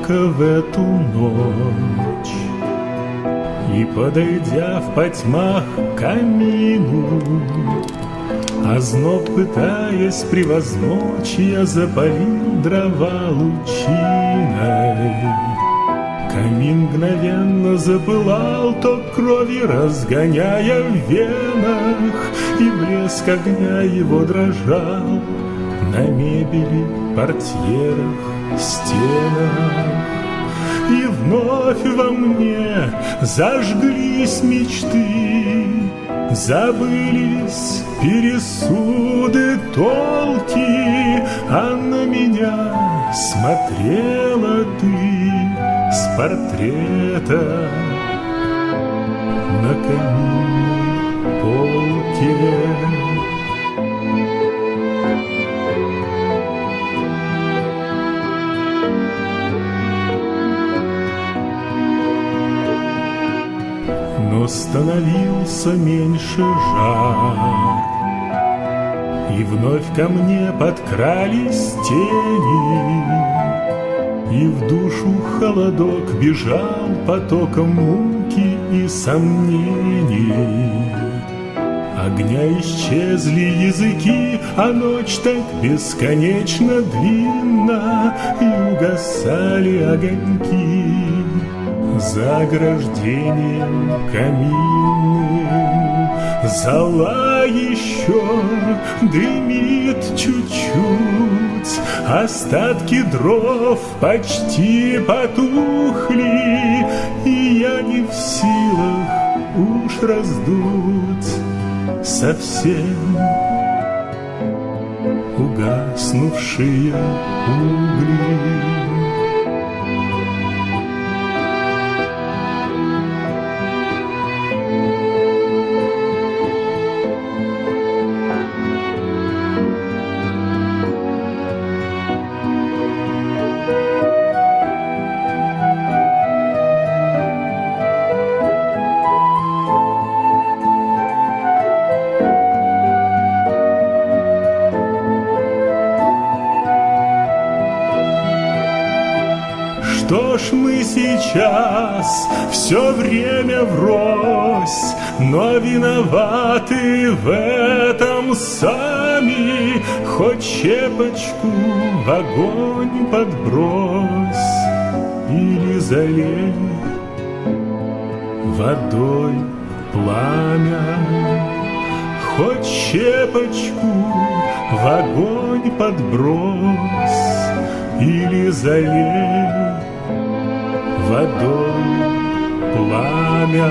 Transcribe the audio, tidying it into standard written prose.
только в эту ночь. И, подойдя в потьмах к камину, озноб пытаясь превозмочь, я запалил дрова лучиной. Камин мгновенно запылал, ток крови разгоняя в венах, и блеск огня его дрожал на мебели, портьерах, стенах. И вновь во мне зажглись мечты, забылись пересуды, толки, а на меня смотрела ты с портрета на каминной полке. Но становился меньше жар, и вновь ко мне подкрались тени, и в душу холодок бежал потоком муки и сомнений. Огня исчезли языки, а ночь так бесконечно длинна, и угасали огоньки за ограждением каминным. Зола еще дымит чуть-чуть, остатки дров почти потухли, и я не в силах уж раздуть совсем угаснувшие угли. Что ж мы сейчас все время врозь, но виноваты в этом сами. Хоть щепочку в огонь подбрось или залей водой пламя. Хоть щепочку в огонь подбрось или залей водой пламя.